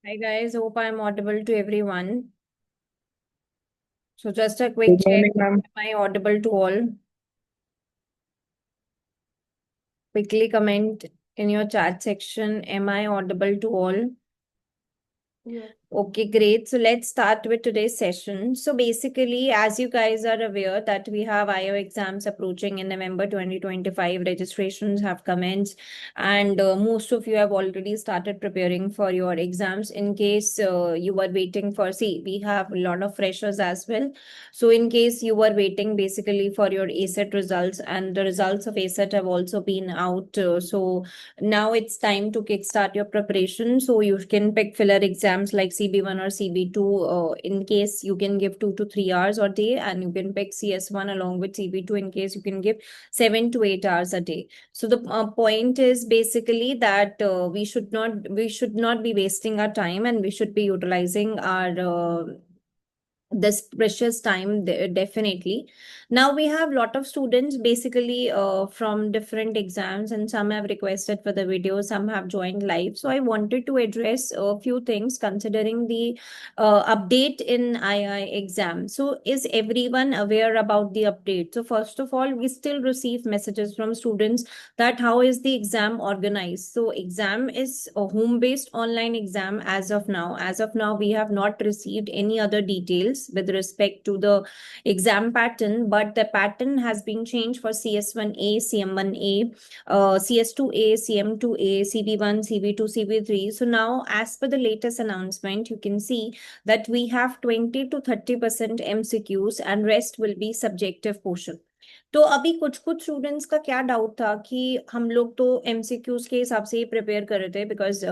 Hi guys, hope I'm audible to everyone. So just a quick Good check. morning, ma'am. Am I audible to all? Quickly comment in your chat section. Am I audible to all? Yeah. Okay, great. So let's start with today's session. So basically, as you guys are aware that we have IO exams approaching in November 2025, registrations have commenced, and most of you have already started preparing for your exams. In case you were waiting for, see, we have a lot of freshers as well. So in case you were waiting basically for your ACET results, and the results of ACET have also been out. So now it's time to kickstart your preparation. So you can pick filler exams like CB1 or CB2. In case you can give 2 to 3 hours a day, and you can pick CS1 along with CB2 in case you can give 7 to 8 hours a day. So the point is basically that we should not be wasting our time, and we should be utilizing our this precious time definitely. Now we have lot of students basically from different exams, and some have requested for the video, some have joined live. So I wanted to address a few things considering the update in II exam. So is everyone aware about the update? So first of all, we still receive messages from students that how is the exam organized. So exam is a home based online exam as of now. As of now, we have not received any other details with respect to the exam pattern, but the pattern has been changed for CS1A, CM1A, CS2A, CM2A, CB1, CB2, CB3. So now, as per the latest announcement, you can see that we have 20 to 30% MCQs and rest will be subjective portion. तो अभी कुछ कुछ students का क्या doubt था कि हम लोग तो एमसीक्यूज के हिसाब से ही प्रिपेयर कर रहे थे बिकॉज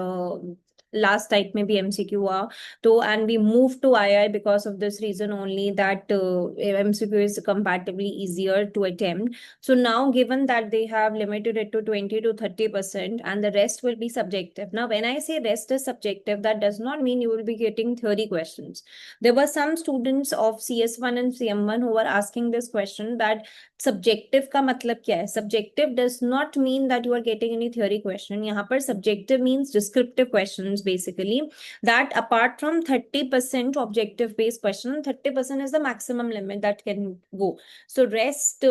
लास्ट टाइप में भी एमसीक्यू हुआ तो and we move to I because of this reason only that MCQ is comparatively easier to attempt. So now given that they have limited it to 20 to 30% and the rest will be subjective. Now when I say rest is subjective, that does not mean you will be getting theory questions. There were some students of CS1 and CM1 who were asking this question that subjective का मतलब क्या है. Subjective does not mean that you are getting any theory question. यहाँ पर subjective means descriptive question basically that apart from 30% objective based question, 30% is the maximum limit that can go. So rest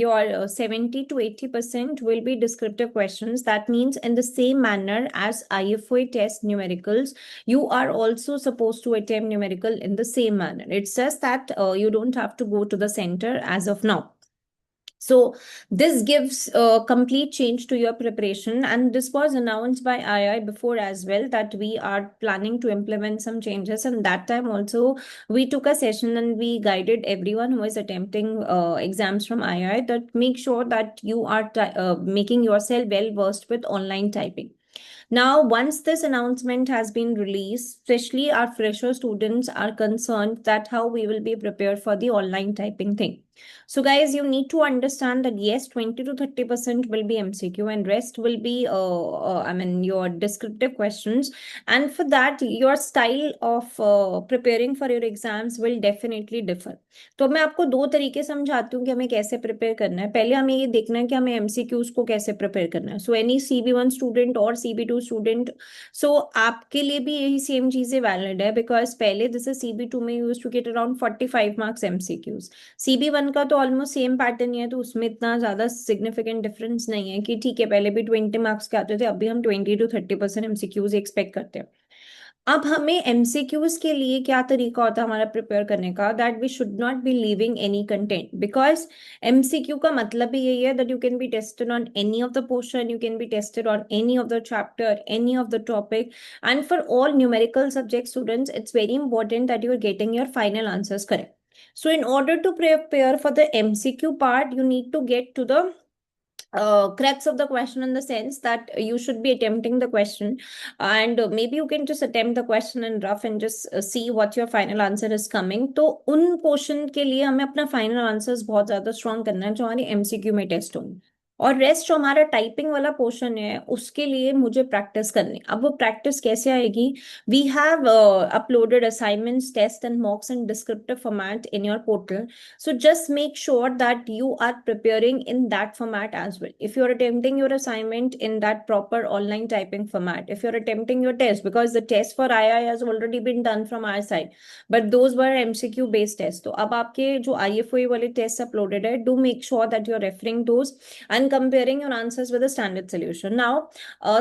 your 70 to 80% will be descriptive questions. That means in the same manner as IFOA test numericals, you are also supposed to attempt numerical in the same manner. It's just that you don't have to go to the center as of now. So this gives a complete change to your preparation, and this was announced by II before as well that we are planning to implement some changes. And that time also we took a session and we guided everyone who is attempting exams from II that make sure that you are making yourself well versed with online typing. Now, once this announcement has been released, especially our fresher students are concerned that how we will be prepared for the online typing thing. So guys, you need to understand that yes, 20 to 30% will be MCQ and rest will be, I mean, your descriptive questions. And for that, your style of preparing for your exams will definitely differ. तो मैं आपको दो तरीके समझाती हूँ कि हमें कैसे प्रिपेयर करना है. पहले हमें ये देखना है कि हमें एमसीक्यूज को कैसे प्रिपेयर करना है. सो एनी CB1 स्टूडेंट और CB2 स्टूडेंट, सो आपके लिए भी यही सेम चीजें वैलिड है बिकॉज पहले जैसे CB2 में use to get around 45 marks MCQs. CB1 का तो ऑलमोस्ट सेम पैटर्न ही है, तो उसमें इतना ज्यादा सिग्निफिकेंट डिफरेंस नहीं है कि ठीक है पहले भी 20 मार्क्स के आते थे, अब भी हम 20 to 30% MCQs एक्सपेक्ट करते हैं. अब हमें एमसीक्यूज के लिए क्या तरीका होता है हमारा प्रिपेयर करने का, that we should not be leaving any content because MCQ का मतलब ही यही है that you can be tested on any of the portion, you can be tested on any of the chapter, any of the topic. And for all numerical subject students it's very important that you are getting your final answers correct. So in order to prepare for the MCQ part, you need to get to the crux of the question in the sense that you should be attempting the question, and maybe you can just attempt the question in rough and just see what your final answer is coming. तो उन question के लिए हमें अपना final answers बहुत ज्यादा strong करना है जो हमारी एमसीक्यू में टेस्ट होंगे. और रेस्ट जो हमारा टाइपिंग वाला पोर्शन है उसके लिए मुझे प्रैक्टिस करनी। अब वो प्रैक्टिस कैसे आएगी? We have uploaded assignments, test and mocks in descriptive format in your portal. So just make sure that you are preparing in that format as well. If you're attempting your assignment in that proper online typing format, if you're attempting your test, because the test for II has already been done from our side, but those were MCQ based tests. तो अब आपके जो IFOA वाले tests uploaded है, do make sure that you're referring those and comparing your answers with the standard solution. Now,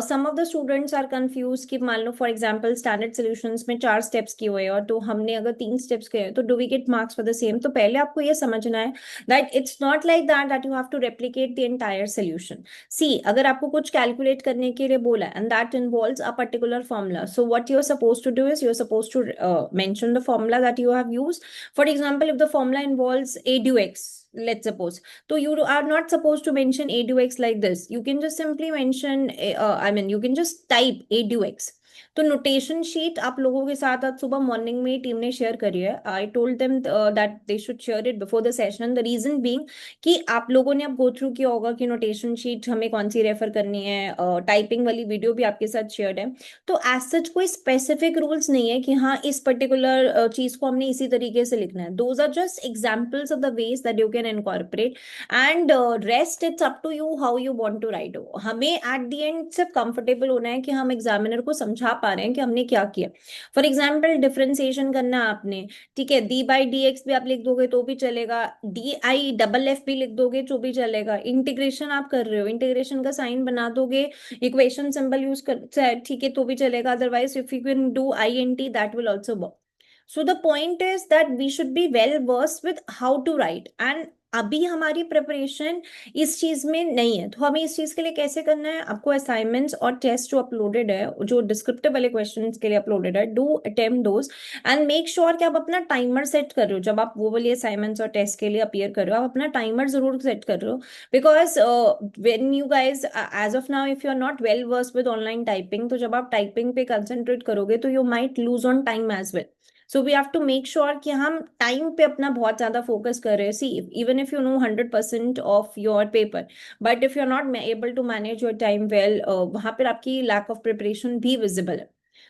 some of the students are confused कि मान लो for example standard solutions में 4 steps किए हुए हैं और तो हमने अगर 3 steps किए हैं तो do we get marks for the same? तो पहले आपको ये समझना है that it's not like that you have to replicate the entire solution. See, अगर आपको कुछ calculate करने के लिए बोला and that involves a particular formula, so what you're supposed to do is you're supposed to mention the formula that you have used. For example, if the formula involves a due x, let's suppose, so you are not supposed to mention a due x like this. You can just simply mention you can just type a due x. तो notation sheet आप लोगों के साथ आज सुबह morning में team ने share करी है. I told them that they should share it before the session. The reason being कि आप लोगों ने अब गो थ्रू किया होगा कि नोटेशन शीट हमें कौन सी रेफर करनी है. टाइपिंग वाली वीडियो भी आपके साथ शेयर है. तो एज सच कोई स्पेसिफिक रूल्स नहीं है कि हाँ इस पर्टिकुलर चीज को हमने इसी तरीके से लिखना है. Those are just examples of the ways that you can incorporate and rest it's up to you how you want to write. हमें एट द एंड सिर्फ कंफर्टेबल होना है कि हम एग्जामिनर को समझा पा रहे हैं कि हमने क्या किया. फॉर एग्जाम्पल डिफरेंशिएशन करना है आपने, ठीक है, डी बाई डी एक्स भी आप लिख दोगे तो भी चलेगा, डी आई डबल एफ भी लिख दोगे तो भी चलेगा. इंटीग्रेशन आप कर रहे हो, इंटीग्रेशन का साइन बना दोगे, इक्वेशन सिंबल यूज कर, ठीक है, तो भी चलेगा. Otherwise if you can do I N T that will also work. So the point is that we should be well versed with how to write. And अभी हमारी प्रिपरेशन इस चीज में नहीं है. तो हमें इस चीज के लिए कैसे करना है? आपको असाइनमेंट्स और टेस्ट जो अपलोडेड है, जो डिस्क्रिप्टिव वाले क्वेश्चंस के लिए अपलोडेड है, do attempt those and make sure कि आप अपना टाइमर सेट कर रहे हो. जब आप वो वाले असाइनमेंट्स और टेस्ट के लिए अपीयर कर रहे हो, आप अपना टाइमर जरूर सेट कर रहे हो. Because when you guys as of now if you are not well versed with online typing, तो जब आप टाइपिंग पे कंसेंट्रेट करोगे तो you might lose on time as well. So we have to make sure कि हम time पे अपना बहुत ज्यादा फोकस कर रहे हैं. See, even if you know 100% of your paper, but if you are not able to manage your time well, वहां पर आपकी लैक ऑफ प्रिपरेशन भी विजिबल है.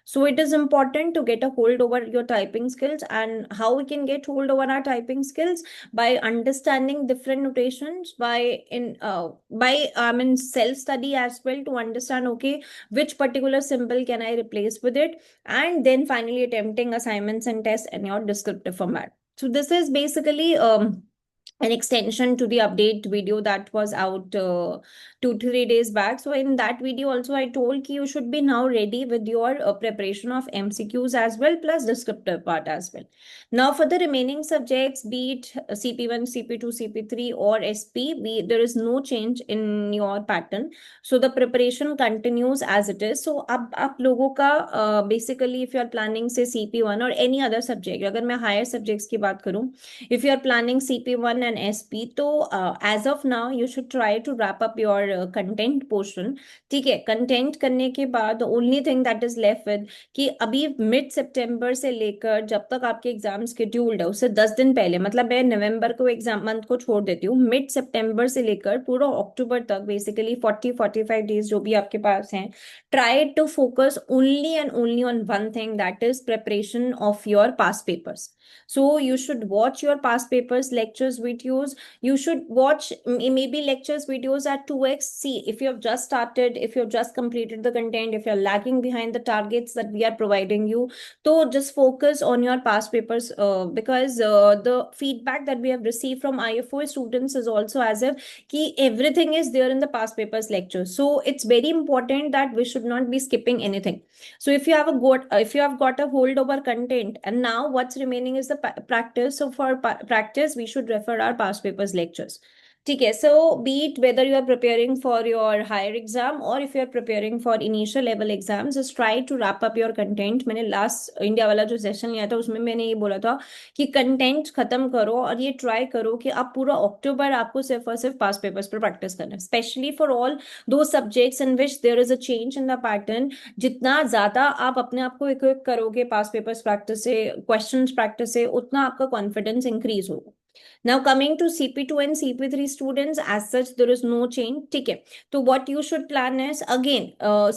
So it is important to get a hold over your typing skills. And how we can get hold over our typing skills? By understanding different notations, by self study as well, to understand, okay, which particular symbol can I replace with it, and then finally attempting assignments and tests in your descriptive format. So this is basically an extension to the update video that was out 2 3 days back. So in that video also I told you should be now ready with your preparation of MCQs as well, plus descriptive part as well. Now for the remaining subjects, be it CP1, CP2, CP3 or SP, there is no change in your pattern. So the preparation continues as it is. So अब आप लोगों का basically if you are planning say CP1 or any other subject, अगर मैं higher subjects की बात करूँ, if you are planning CP1 and SP, तो as of now you should try to wrap up your content portion. ठीक है, content करने के बाद only thing that is left with कि अभी मिड सितंबर से लेकर जब तक आपके एग्जाम शेड्यूल्ड है उससे 10 दिन पहले, मतलब मैं नवंबर को एग्जाम मंथ को छोड़ देती हूँ, मिड सितंबर से लेकर पूरा अक्टूबर तक बेसिकली 40 45 डेज जो भी आपके पास हैं, try to focus only and only on one thing, that is preparation of your past papers. So you should watch your past papers lectures videos. You should watch maybe lectures videos at 2x. See, if you have just started, if you have just completed the content, if you're lagging behind the targets that we are providing you, so just focus on your past papers, because the feedback that we have received from IFOA students is also as if ki everything is there in the past papers lectures. So it's very important that we should not be skipping anything. So if you have got a holdover content, and now what's remaining is the practice. So for practice we should refer our past papers lectures. ठीक है. So be it whether you are preparing for your higher exam or if you are preparing for initial level exams, just try to wrap up your content. मैंने last India वाला जो session लिया था उसमें मैंने ये बोला था कि कंटेंट खत्म करो और ये ट्राई करो कि आप पूरा अक्टूबर आपको सिर्फ और सिर्फ पास पेपर्स पर प्रैक्टिस करना है, specially for all those subjects in which there is a change in the pattern. जितना ज्यादा आप अपने आप को इक्विप करोगे पास पेपर्स प्रैक्टिस से, क्वेश्चंस प्रैक्टिस से, उतना आपका कॉन्फिडेंस इंक्रीज होगा. Now coming to CP2 and CP3 students, as such there is no change. ठीक है, तो what you should plan is again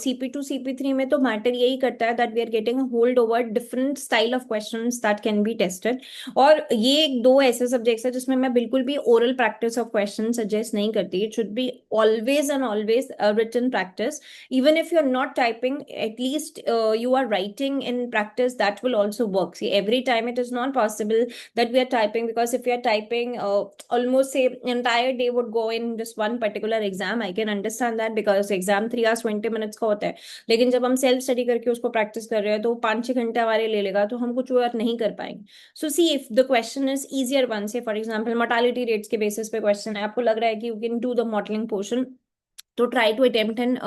CP2 CP3 में तो matter यही करता है that we are getting a hold over different style of questions that can be tested. और ये दो ऐसे सब्जेक्ट्स है जिसमें मैं बिल्कुल भी oral practice of questions suggest नहीं करती. It should be always and always a written practice. Even if you're not typing, at least you are writing in practice. That will also work. See, every time it is not possible that we are typing, because if we are typing almost say entire day would go in just one particular exam. I can understand that because exam 3 hours 20 minutes का होता है, लेकिन जब हम self study करके उसको practice कर रहे हैं तो 5-6 घंटे हमारे ले लेगा, तो हम कुछ और नहीं कर पाएंगे. So see if the question is easier one, say for example mortality rates के बेसिस पे क्वेश्चन है, आपको लग रहा है कि you can do the modelling portion, to try to attempt and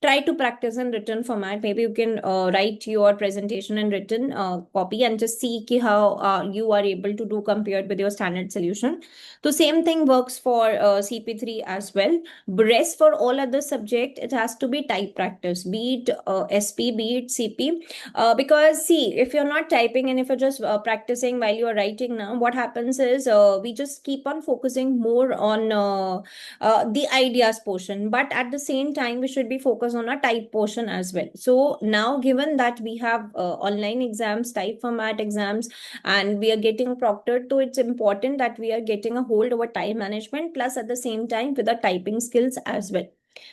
try to practice in written format. Maybe you can write your presentation in written copy and just see ki how you are able to do compared with your standard solution. So same thing works for CP3 as well. Rest for all other subject, it has to be type practice, be it SP, be it CP. Because see, if you're not typing and if you're just practicing while you're writing, now what happens is we just keep on focusing more on the ideas portion, but at the same time we should be focused on a type portion as well. So now given that we have online exams, type format exams, and we are getting proctored, so it's important that we are getting a hold over time management plus at the same time with the typing skills as well.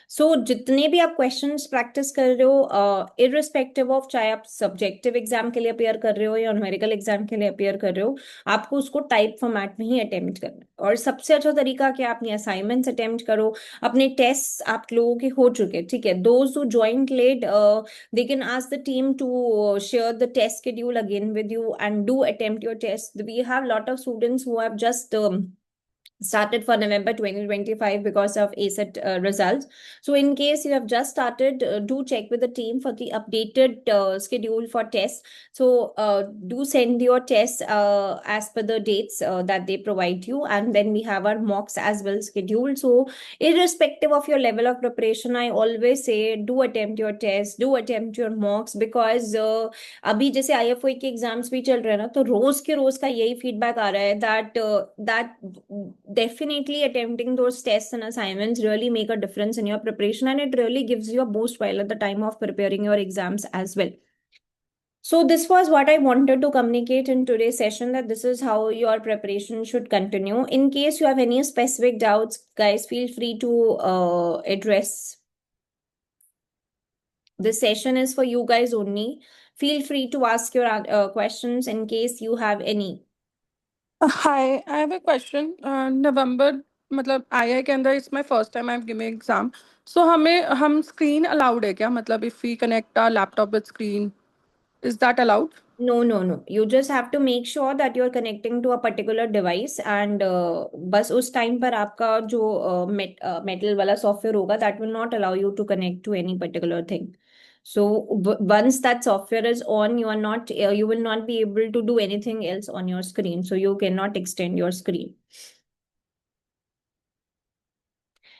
सो जितने भी आप questions practice कर रहे हो, irrespective of चाहे आप subjective exam के लिए अपेयर कर रहे हो या न्यूमेरिकल एग्जाम के लिए अपेयर कर रहे हो, आपको उसको टाइप फॉर्मेट में ही अटेम्प्ट करना है. और सबसे अच्छा तरीका क्या, अपने असाइनमेंट्स अटेम्प्ट करो. अपने टेस्ट आप लोगों के हो चुके, ठीक है, those who joined late they can ask the team to share the test schedule again with you and do attempt your test. We have a lot of students who have just started for November 2025 because of ACET results. So in case you have just started, do check with the team for the updated schedule for tests. So do send your tests as per the dates that they provide you, and then we have our mocks as well scheduled. So irrespective of your level of preparation, I always say do attempt your tests, do attempt your mocks, because अभी जैसे IFOI के exams भी चल रहे हैं ना, तो रोज के रोज का यही फीडबैक आ रहा है that definitely attempting those tests and assignments really make a difference in your preparation, and it really gives you a boost while at the time of preparing your exams as well. So this was what I wanted to communicate in today's session, that this is how your preparation should continue. In case you have any specific doubts, guys, feel free to address. This session is for you guys only. Feel free to ask your questions in case you have any. Hi, I have a question. November, मतलब II के अंदर it's my first time I'm giving exam. So हम screen allowed है क्या? मतलब if we connect our laptop with screen, is that allowed? No, no, no. You just have to make sure that you're connecting to a particular device, and बस उस time पर आपका जो metal वाला software होगा, that will not allow you to connect to any particular thing. So once that software is on, you will not be able to do anything else on your screen. So you cannot extend your screen.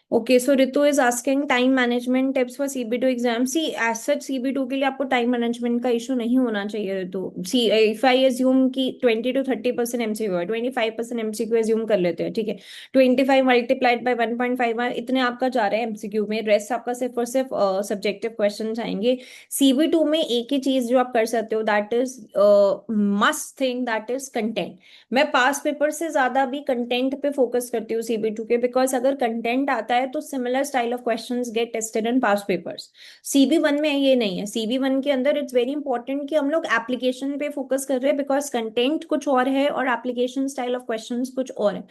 Okay, so Ritu is asking time management tips for CB2 exam. See, as such CB2 के लिए आपको time management का issue नहीं होना चाहिए Ritu. See, if I assume कि 20 to 30% MCQ है, 25% MCQ assume कर लेते हैं, ठीक है. 25 multiplied by 1.5 इतने आपका जा रहे हैं MCQ में. Rest आपका सिर्फ और सिर्फ subjective questions आएंगे. CB2 में एक ही चीज जो आप कर सकते हो, that is must thing, that is content. मैं पास पेपर से ज्यादा भी कंटेंट पे फोकस करती हूँ CB2 के, बिकॉज अगर कंटेंट आता है तो similar style of questions get tested in pass papers. CB1 में ये नहीं है. CB1 के अंदर इट्स वेरी इंपॉर्टेंट कि हम लोग एप्लीकेशन पे फोकस कर रहे हैं, बिकॉज कंटेंट कुछ और है और एप्लीकेशन स्टाइल ऑफ क्वेश्चंस कुछ और है.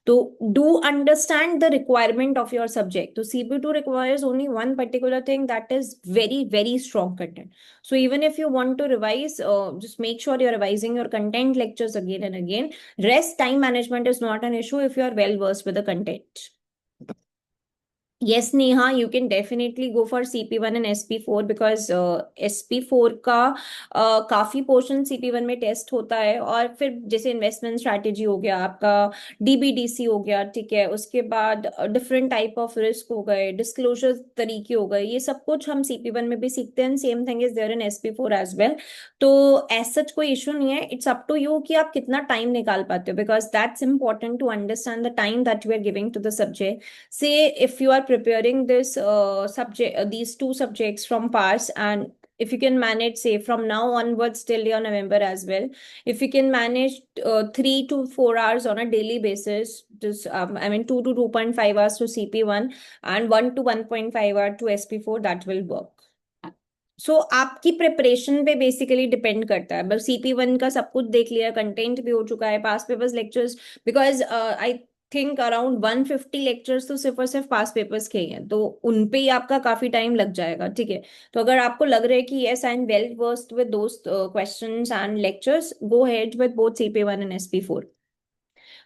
तो do understand the requirement of your subject. So CB2 requires only one particular thing, that is very, very strong content. So even if you want to revise, just make sure you're revising your content lectures again and again. Rest time management is not an issue if you are well versed with the content. Yes, Neha, you can definitely go for CP1 and SP4 because SP4 का काफी portion CP1 में test होता है। और फिर जैसे investment strategy हो गया आपका, DBDC हो गया, ठीक है, उसके बाद डिफरेंट टाइप ऑफ रिस्क हो गए, डिस्क्लोजर तरीके हो गए, ये सब कुछ हम CP1 में भी सीखते हैं। Same thing is there in SP4 as well. तो एज सच कोई इशू नहीं है, इट्स अप टू यू कि आप कितना टाइम निकाल पाते हो, because that's important to understand the time that you are giving to the subject. Say if you are preparing this subject, these two subjects from past, and if you can manage, say from now onwards till your November as well, if you can manage 3 to 4 hours on a daily basis, just I mean 2 to 2.5 hours to CP1 and 1 to 1.5 hour to SP4, that will work. सो आपकी preparation पे basically depend करता है। बस CP1 का सब कुछ देख लिया, कंटेंट भी हो चुका है, past papers, lectures, because I think around 150 lectures तो सिर्फ और सिर्फ पास पेपर्स के ही हैं, तो उन पे ही आपका काफी टाइम लग जाएगा, ठीक है। तो अगर आपको लग रहा है कि yes I am well versed with those questions and lectures, go head with both CP1 and SP4.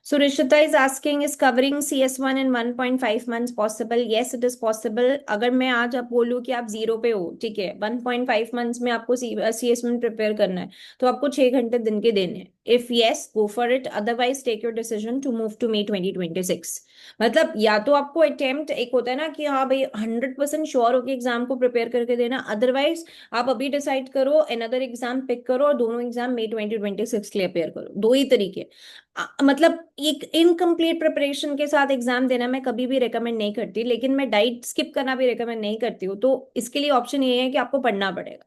So Rishita is asking, is covering CS1 in 1.5 months possible? Yes, it is possible. अगर मैं आज आप बोलूँ कि आप zero पे हो, ठीक है, 1.5 मंथ्स में आपको CS1 प्रिपेयर करना है, तो आपको 6 घंटे दिन के देने हैं। If yes, go for it, otherwise take your decision to move to May 2026। मतलब या तो आपको अटेम्प्ट, एक होता है ना कि हाँ भाई 100% श्योर होकर एग्जाम को प्रिपेयर करके देना, अदरवाइज आप अभी डिसाइड करो, अनदर एग्जाम पिक करो और दोनों एग्जाम May 2026 के लिए अपेयर करो। दो ही तरीके। मतलब एक इनकम्प्लीट प्रिपरेशन के साथ एग्जाम देना मैं कभी भी रेकमेंड नहीं करती, लेकिन मैं डाइट स्किप करना भी रेकमेंड नहीं करती हूँ। तो इसके लिए ऑप्शन ये है कि आपको पढ़ना पड़ेगा।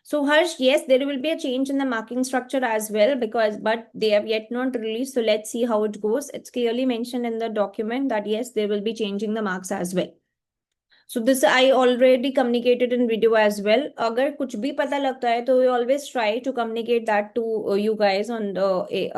So Harsh, yes, there will be a change in the marking structure as well, because but they have yet not released. So let's see how it goes. It's clearly mentioned in the document that yes, they will be changing the marks as well. So this I already communicated in video as well. अगर कुछ भी पता लगता है तो we always try to communicate that to you guys on the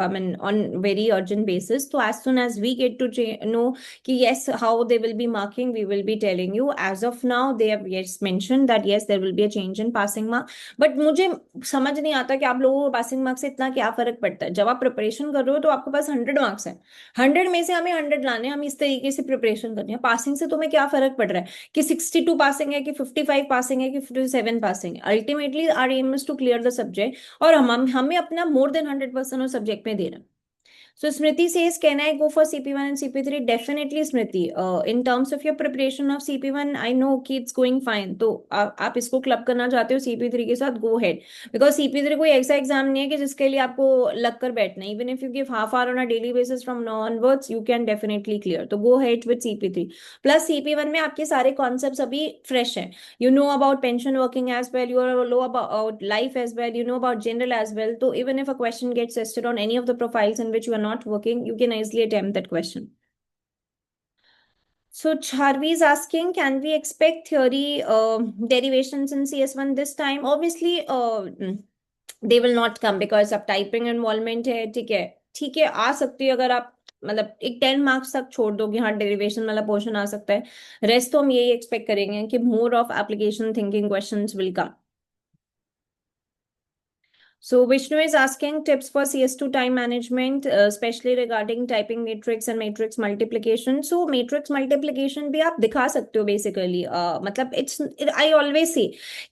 I mean on very urgent basis. So as soon as we get to know कि yes how they will be marking, we will be telling you. As of now they have yes mentioned that yes there will be a change in passing mark. But मुझे समझ नहीं आता कि आप लोगों को passing marks से इतना क्या फर्क पड़ता है। जब आप प्रिपरेशन कर रहे हो तो आपके पास 100 मार्क्स है, 100 में से हमें 100 लाने, हम इस तरीके से प्रिपरेशन करनी है। पासिंग से तुम्हें क्या फर्क पड़ रहा है कि 62 पासिंग है कि 55 पासिंग है कि 57 पासिंग है। Ultimately our aim is to clear the subject, और हम हमें अपना मोर देन 100% उस सब्जेक्ट में देना। So Smriti says, can I go for CP1 and CP3? Definitely, Smriti. In terms of your preparation of CP1, I know कि it's going fine. तो आप इसको क्लब करना चाहते हो CP3 के साथ, go ahead. Because CP3 कोई ऐसा एग्जाम नहीं है कि जिसके लिए आपको लग कर बैठना है। Even if you give half hour on a daily basis from now onwards, you can definitely clear. तो go ahead with CP3. Plus CP1 में आपके सारे concepts अभी fresh हैं. You know about pension working as well, you know about life as well, you know about general as well. So even if a question gets tested on any of the profiles in which you are not working, you can easily attempt that question. So Charvi is asking, can we expect theory derivations in CS1 this time? Obviously, they will not come because अब typing involvement है, ठीक है, ठीक है, आ सकती है। अगर आप मतलब एक 10 मार्क्स तक छोड़ दो कि हाँ डेरिवेशन वाला पोर्शन आ सकता है, रेस्ट तो हम यही एक्सपेक्ट करेंगे कि more of application thinking questions will come. So Vishnu is asking tips for CS2 time management, especially regarding typing matrix and matrix multiplication. So matrix multiplication भी आप दिखा सकते हो basically. मतलब I always say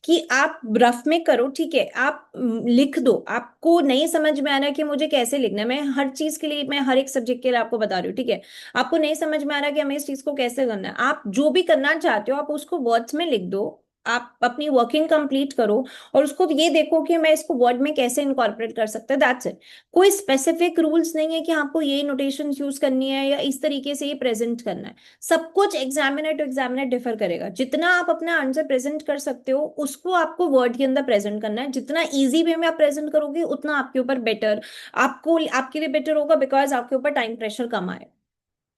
कि आप रफ में करो, ठीक है, आप लिख दो। आपको नहीं समझ में आ रहा कि मुझे कैसे लिखना है, मैं हर चीज के लिए, मैं हर एक सब्जेक्ट के लिए आपको बता रही हूँ, ठीक है। आपको नहीं समझ में आ रहा कि हमें इस चीज को कैसे करना है, आप जो भी करना चाहते हो आप उसको वर्ड्स में लिख दो। आप अपनी वर्किंग कंप्लीट करो और उसको ये देखो कि मैं इसको वर्ड में कैसे इनकॉर्पोरेट कर सकता है, दैट्स इट। कोई स्पेसिफिक रूल्स नहीं है कि आपको ये नोटेशन यूज करनी है या इस तरीके से ये प्रेजेंट करना है। सब कुछ एग्जामिनर टू एग्जामिनर डिफर करेगा। जितना आप अपना आंसर प्रेजेंट कर सकते हो उसको आपको वर्ड के अंदर प्रेजेंट करना है। जितना इजी वे में आप प्रेजेंट करोगे उतना आपके ऊपर बेटर, आपको आपके लिए बेटर होगा, बिकॉज आपके ऊपर टाइम प्रेशर कम आए।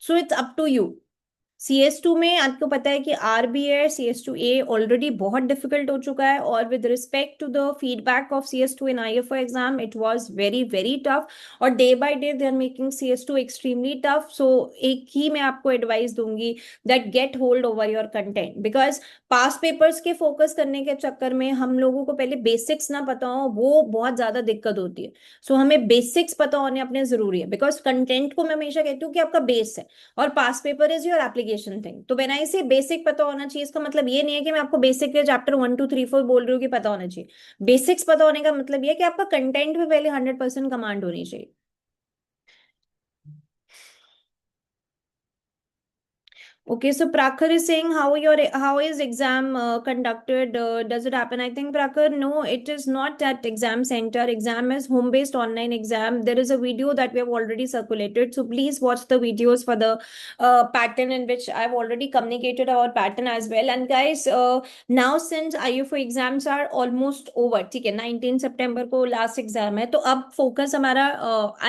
So it's up to you. CS2 में आपको पता है कि RB है, CS2A ऑलरेडी बहुत डिफिकल्ट हो चुका है, और with respect to the feedback of CS2 in IFO exam it was very very tough, और day by day they are making CS2 extremely tough. So एक ही मैं आपको एडवाइस दूंगी that get hold over your content, because past papers के focus करने के चक्कर में हम लोगों को पहले बेसिक्स ना पता हो, वो बहुत ज्यादा दिक्कत होती है। सो हमें बेसिक्स पता होने अपने जरूरी है, बिकॉज कंटेंट को मैं हमेशा कहती हूँ कि आपका बेस है और past paper is your application notification thing. तो व्हेन आई से बेसिक पता होना चाहिए, इसका मतलब ये नहीं है कि मैं आपको बेसिक के चैप्टर 1 2 3 4 बोल रही हूँ कि पता होना चाहिए। बेसिक्स पता होने का मतलब ये है कि आपका कंटेंट पे पहले 100% कमांड होनी चाहिए। Okay, so Prakhar is saying how is exam conducted? Does it happen? I think Prakhar, no, it is not at exam center. Exam is home-based online exam. There is a video that we have already circulated, so please watch the videos for the pattern in which I've already communicated our pattern as well. And guys, now since IUFO exams are almost over, ठीक है, 19 सितंबर को last exam है, तो अब focus हमारा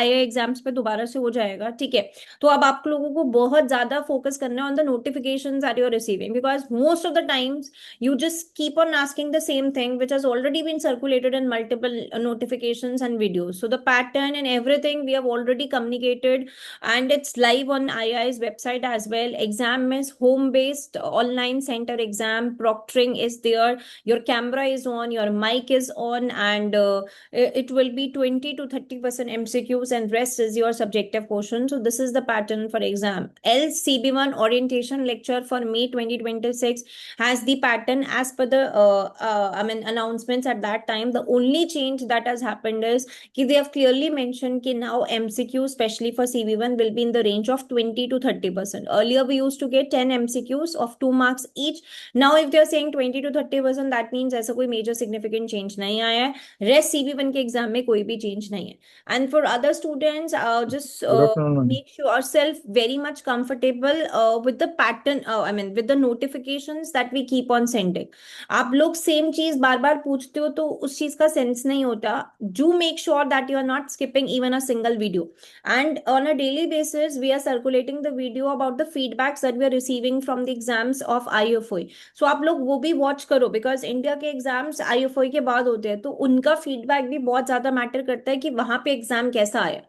आई exams पे दोबारा से हो जाएगा, ठीक है। तो अब आप लोगों को बहुत ज्यादा फोकस करना है on the notifications that you are receiving, because most of the times you just keep on asking the same thing which has already been circulated in multiple notifications and videos. So the pattern and everything we have already communicated, and it's live on II's website as well. Exam is home based online center exam, proctoring is there, your camera is on, your mic is on, and it will be 20 to 30% MCQs and rest is your subjective portion. So this is the pattern for exam. LCB1 orientation lecture for May 2026 has the pattern as per the announcements at that time. The only change that has happened is they have clearly mentioned that now MCQ especially for CB1 will be in the range of 20 to 30%. Earlier we used to get 10 MCQs of 2 marks each. Now if they are saying 20 to 30%, that means ऐसा कोई major significant change नहीं आया है। Rest CB1 के exam में कोई भी change नहीं है। And for other students, just Good afternoon, ma'am. make yourself very much comfortable with the pattern, with the notifications that we keep on sending. आप लोग सेम चीज बार बार पूछते हो तो उस चीज का सेंस नहीं होता। Do make sure that you are not skipping even a single video, and on a daily basis we are circulating the video about the feedbacks that we are receiving from the exams of IFOI. So आप लोग वो भी watch करो, because India के exams IFOI के बाद होते हैं, तो उनका फीडबैक भी बहुत ज्यादा मैटर करता है कि वहां पे एग्जाम कैसा आया।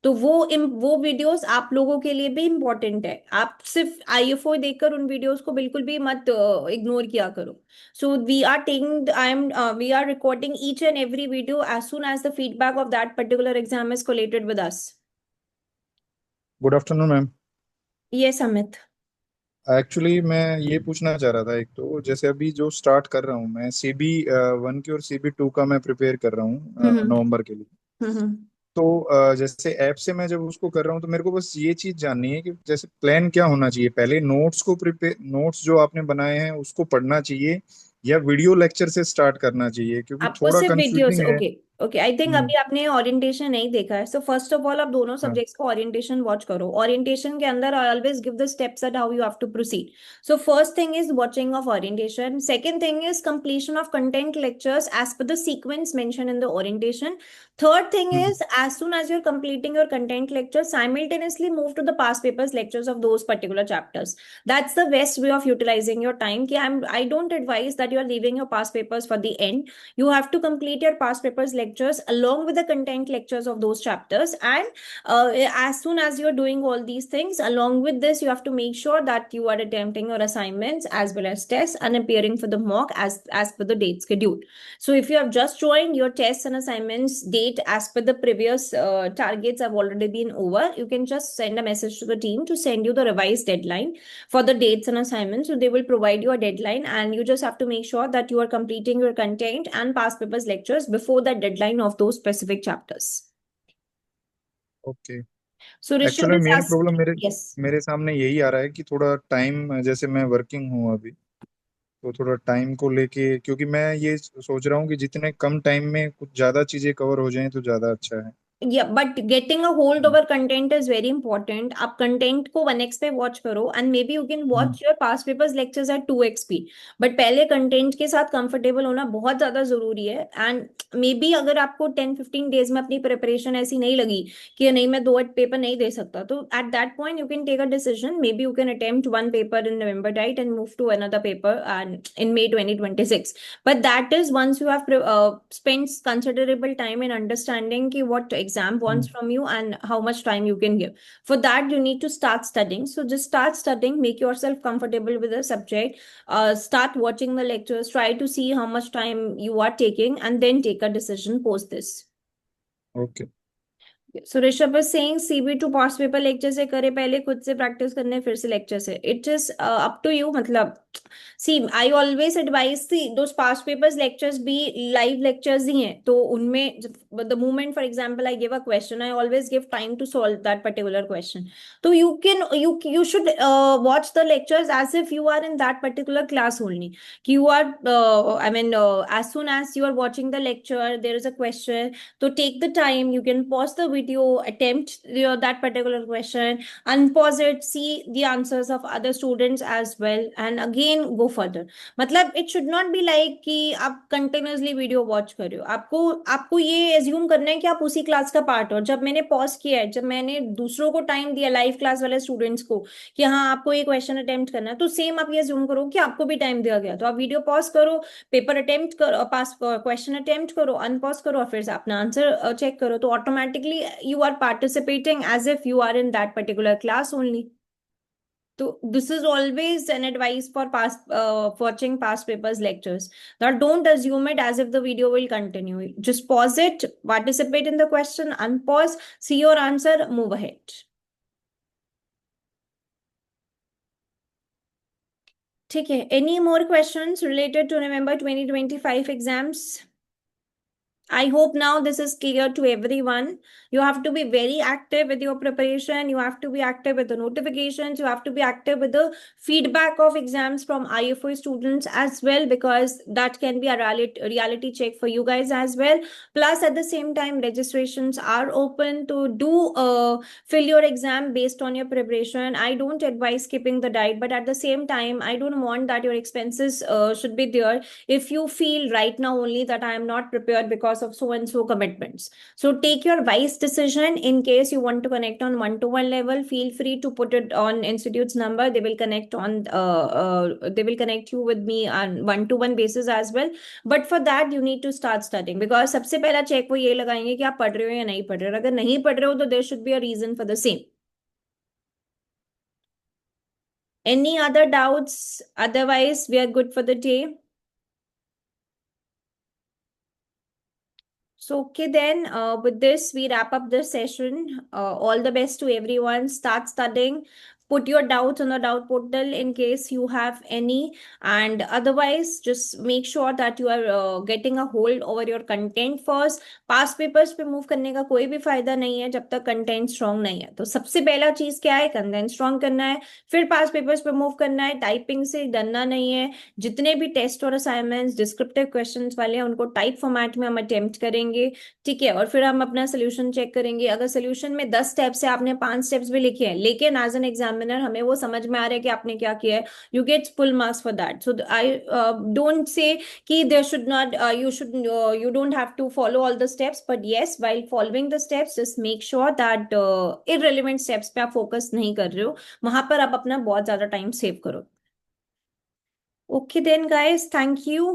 तो वो वीडियोस आप लोगों के लिए भी इंपॉर्टेंट है। आप सिर्फ आईएफओ देखकर उन वीडियोस को बिल्कुल भी मत इग्नोर किया करो। So we are recording each and every video as soon as the feedback of that particular exam is collated with us. Good afternoon ma'am. Yes Amit. Actually मैं ये पूछना चाह रहा था, एक तो जैसे अभी जो स्टार्ट कर रहा हूँ मैं CB1 की और CB2 का मैं प्रिपेयर कर रहा हूँ हम्म नवंबर के लिए। हम्म तो जैसे ऐप से मैं जब उसको कर रहा हूँ तो मेरे को बस ये चीज जाननी है कि जैसे प्लान क्या होना चाहिए। पहले नोट्स जो आपने बनाए हैं उसको पढ़ना चाहिए या वीडियो लेक्चर से स्टार्ट करना चाहिए, क्योंकि आपको थोड़ा सिर्फ वीडियोस, कंफ्यूजिंग है। ओके ओके, आई थिंक हम्म। अभी आपने ओरिएंटेशन नहीं देखा है। सो फर्स्ट ऑफ ऑल आप दोनों हाँ। सब्जेक्ट्स का ओरिएंटेशन वॉच करो। ओरिएंटेशन के अंदर I always give the steps at how you have to proceed. So first thing is watching of orientation, second thing is completion of content lectures as per the sequence mention in the orientation, third thing hmm. is as soon as you're completing your content lecture, simultaneously move to the past papers lectures of those particular chapters. That's the best way of utilizing your time. I don't advise that you are leaving your past papers for the end. You have to complete your past papers lectures along with the content lectures of those chapters, and as soon as you're doing all these things along with this, you have to make sure that you are attempting your assignments as well as tests and appearing for the mock as per the date schedule. So if you have just joined, your tests and assignments date as per the previous targets have already been over, you can just send a message to the team to send you the revised deadline for the dates and assignments. So they will provide you a deadline, and you just have to make sure that you are completing your content and past papers lectures before the deadline of those specific chapters. Okay. So Rishabh actually is main asked, problem मेरे yes. मेरे सामने यही आ रहा है कि थोड़ा time, जैसे मैं वर्किंग हूँ अभी, तो थोड़ा टाइम को लेके, क्योंकि मैं ये सोच रहा हूँ कि जितने कम टाइम में कुछ ज्यादा चीजें कवर हो जाएं तो ज्यादा अच्छा है। Yeah, but getting a hold over content is very important. आप content को 1x पे watch करो, and maybe you can hmm. watch your past papers lectures at 2x speed. But पहले content के साथ comfortable होना बहुत ज्यादा जरूरी है। And maybe अगर आपको 10-15 days में अपनी preparation ऐसी नहीं लगी कि नहीं मैं 2 पेपर नहीं दे सकता, तो at that point you can take a decision. Maybe you can attempt one paper in November, right, and move to another paper and in May 2026. But that is once you have spent considerable time in understanding ki what exam wants hmm. from you and how much time you can give. For that, you need to start studying. So just start studying, make yourself comfortable with the subject, start watching the lectures, try to see how much time you are taking, and then take a decision post this. Okay. So Rishabh is saying CB to past paper lecture से करे, पहले खुद से practice करने, फिर से lecture से. It is up to you. मतलब see, I always advise those past papers lectures भी live lectures ही हैं, तो उनमें the moment, for example, I give a question, I always give time to solve that particular question. So you should watch the lectures as if you are in that particular class only. You are I mean as soon as you are watching the lecture, there is a question. So take the time, you can pause the video, attempt that particular question, unpause it, see the answers of other students as well, and again go further. मतलब it should not be like कि आप continuously video watch कर रहे हो. आपको आपको ये assume करना है कि आप उसी क्लास का पार्ट हो. जब मैंने pause किया है, जब मैंने दूसरों को टाइम दिया लाइव क्लास वाले स्टूडेंट्स को कि हाँ आपको ये क्वेश्चन अटेम्प्ट करना है, तो सेम आप ये assume करो कि आपको भी टाइम दिया गया. तो आप वीडियो पॉज करो, पेपर अटेम्प्ट करो, पास क्वेश्चन अटेम्प्ट करो, अनपॉज करो और फिर से अपना आंसर चेक करो. तो automatically you are participating as if you are in that particular class only. So this is always an advice for watching past papers lectures. Now don't assume it as if the video will continue. Just pause it, participate in the question, unpause, see your answer, move ahead. ठीक है. Any more questions related to November 2025 exams? I hope now this is clear to everyone. You have to be very active with your preparation. You have to be active with the notifications. You have to be active with the feedback of exams from IFO students as well, because that can be a reality check for you guys as well. Plus, at the same time, registrations are open to do fill your exam based on your preparation. I don't advise skipping the diet, but at the same time, I don't want that your expenses should be there if you feel right now only that I am not prepared because of so and so commitments. So take your wise decision. In case you want to connect on one-to-one level, feel free to put it on institute's number. They will connect you with me on one-to-one basis as well. But for that you need to start studying, because सबसे पहला check वो ये लगाएंगे कि आप पढ़ रहे हो या नहीं पढ़ रहे हो. अगर नहीं पढ़ रहे हो तो there should be a reason for the same. Any other doubts? Otherwise we are good for the day. So, okay, then with this, we wrap up this session. All the best to everyone. Start studying. Put your doubts on the doubt portal in case you have any. And otherwise, just make sure that you are getting a hold over your content first. Past papers पे move करने का कोई भी फायदा नहीं है जब तक कंटेंट स्ट्रांग नहीं है. तो सबसे पहला चीज क्या है, कंटेंट स्ट्रांग करना है. फिर पास्ट पेपर्स पे मूव करना है. टाइपिंग से डरना नहीं है. जितने भी टेस्ट और असाइनमेंट्स डिस्क्रिप्टिव क्वेश्चंस वाले हैं उनको टाइप फॉर्मेट में हम अटेम्प्ट करेंगे. ठीक है. और फिर हम अपना सोल्यूशन चेक करेंगे. अगर सोल्यूशन में 10 स्टेप्स है, आपने 5 स्टेप्स भी लिखे हैं, लेकिन एज एन एग्जामिनर हमें वो समझ में आ रहा है कि आपने क्या किया है, you get full marks for that. So I don't say कि there should not you don't have to follow all the steps, but yes, while following the steps, just make sure that irrelevant steps पे आप focus नहीं कर रहे हो. वहां पर आप अपना बहुत ज्यादा टाइम सेव करो. Okay then guys, thank you.